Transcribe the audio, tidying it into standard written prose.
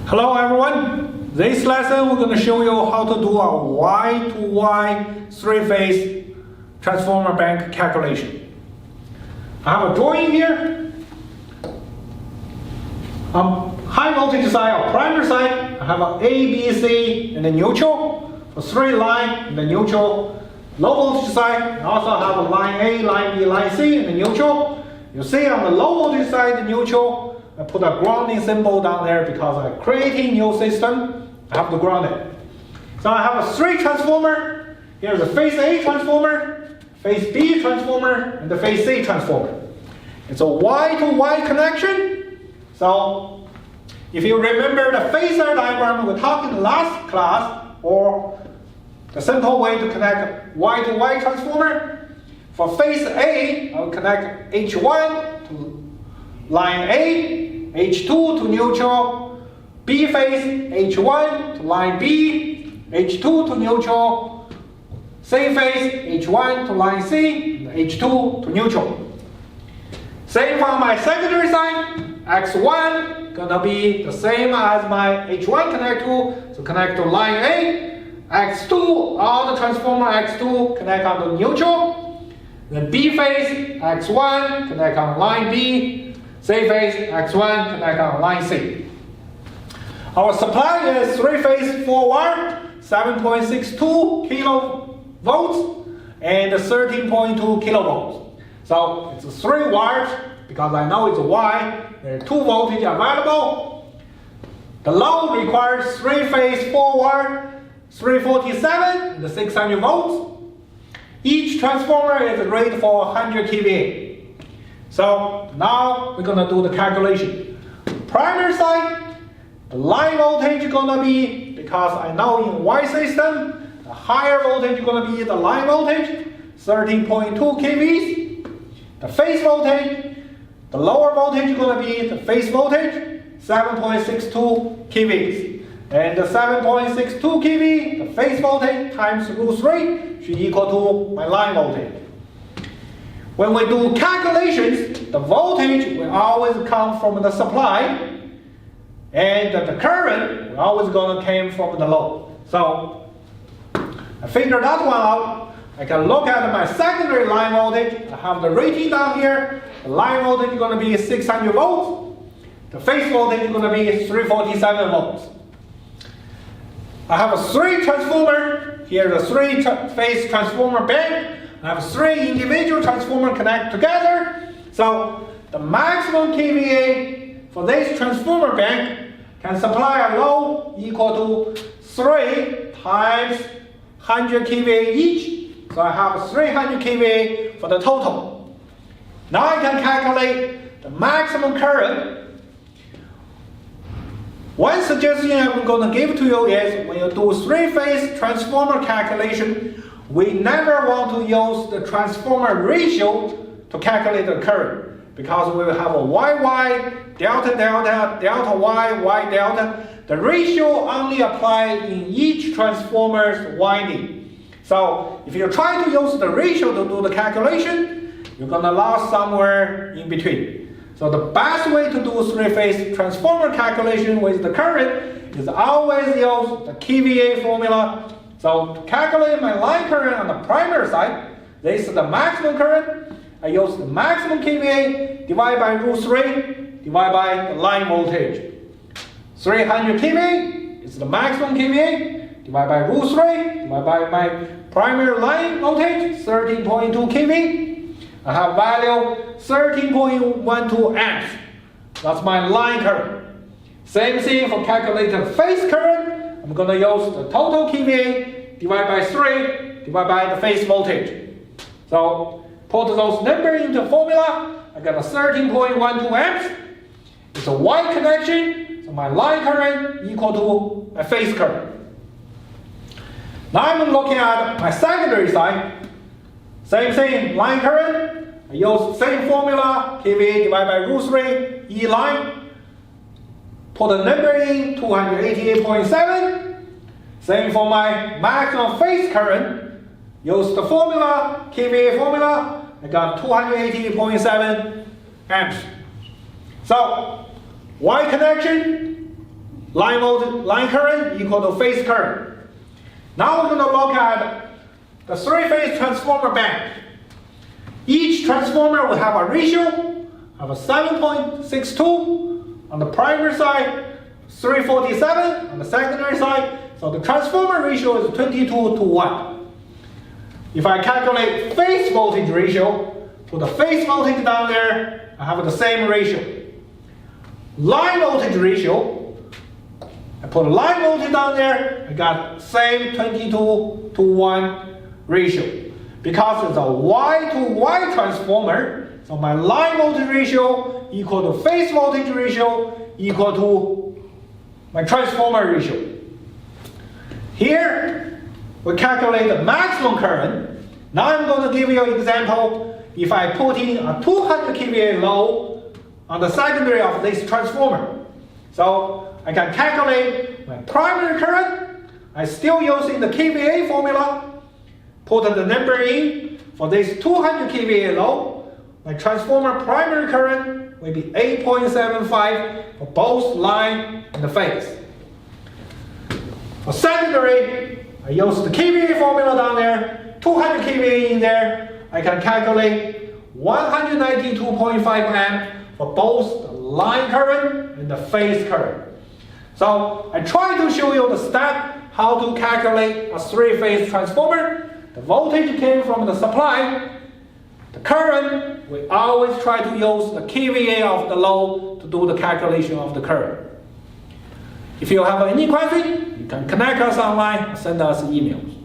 Hello everyone, this lesson we're going to show you how to do a Y to Y three-phase transformer bank calculation. I have a drawing here. High voltage side or primary side, I have a A, B, C and the neutral for three line and the neutral. Low voltage side, I also have a line A, line B, line C and the neutral. You see on the low voltage side, the neutral, I put a grounding symbol down there because I'm creating new system. I have to ground it. So I have a three transformer. Here's a phase A transformer, phase B transformer, and the phase C transformer. It's a Y to Y connection. So if you remember the phasor diagram we talked in the last class, or the simple way to connect Y to Y transformer, for phase A, I will connect H1 to line A, H2 to neutral, B phase, H1 to line B, H2 to neutral, C phase, H1 to line C, and H2 to neutral. Same for my secondary side, X1 gonna be the same as my H1 connect to, so connect to line A, X2, all the transformer X2 connect on the neutral, then B phase, X1 connect on line B, C phase, X1 connect on line C. Our supply is three-phase 4-wire, 7.62 kilovolts and 13.2 kilovolts. So it's 3 wires because I know it's a Y. There are 2 voltage available. The load requires three-phase 4-wire, 347 and 600 volts. Each transformer is rated for 100 kVA. So now we're going to do the calculation. Primary side, the line voltage is going to be, because I know in Y system, the higher voltage is going to be the line voltage, 13.2 kVs. The phase voltage, the lower voltage is going to be the phase voltage, 7.62 kVs. And the 7.62 kV, the phase voltage times root 3 should equal to my line voltage. When we do calculations, the voltage will always come from the supply, and the current will always going to come from the load. So I figured that one out. I can look at my secondary line voltage. I have the rating down here. The line voltage is going to be 600 volts. The phase voltage is going to be 347 volts. I have a 3 transformer. Here is a 3-phase transformer bank. I have 3 individual transformers connect together. So the maximum kVA for this transformer bank can supply a load equal to 3 times 100 kVA each. So I have 300 kVA for the total. Now I can calculate the maximum current. One suggestion I'm going to give to you is when you do 3-phase transformer calculation, we never want to use the transformer ratio to calculate the current, because we will have a YY, delta delta, delta Y, Y delta. The ratio only applies in each transformer's winding. So if you try to use the ratio to do the calculation, you're going to lose somewhere in between. So the best way to do 3-phase transformer calculation with the current is always use the kVA formula. So to calculate my line current on the primary side, this is the maximum current. I use the maximum kVA divided by root 3 divided by the line voltage. 300 kVA is the maximum kVA divided by root 3 divided by my primary line voltage, 13.2 kV. I have value 13.12 amps. That's my line current. Same thing for calculating phase current. I'm going to use the total kVA divided by 3 divided by the phase voltage. So put those numbers into formula. I got a 13.12 amps. It's a Y connection, so my line current equal to my phase current. Now I'm looking at my secondary side. Same thing, line current. I use the same formula, kVA divided by root 3, E line. Put the number in, 288.7. Same for my maximum phase current. Use the formula, kVA formula. I got 288.7 amps. So Y connection, line current equal to phase current. Now we're going to look at the three-phase transformer bank. Each transformer will have a ratio of a 7.62 on the primary side, 347 on the secondary side. So the transformer ratio is 22:1. If I calculate phase voltage ratio, put the phase voltage down there, I have the same ratio. Line voltage ratio, I put line voltage down there, I got same 22:1 ratio. Because it's a Y to Y transformer, so my line voltage ratio equal to phase voltage ratio equal to my transformer ratio. Here, we calculate the maximum current. Now I'm going to give you an example. If I put in a 200 kVA load on the secondary of this transformer. So I can calculate my primary current. I'm still using the kVA formula. Put the number in for this 200 kVA load. My transformer primary current will be 8.75 for both line and the phase. For secondary, I use the kVA formula down there, 200 kVA in there. I can calculate 192.5 amp for both the line current and the phase current. So I try to show you the step how to calculate a three-phase transformer. The voltage came from the supply. The current, we always try to use the kVA of the load to do the calculation of the current. If you have any question, you can connect us online or send us emails.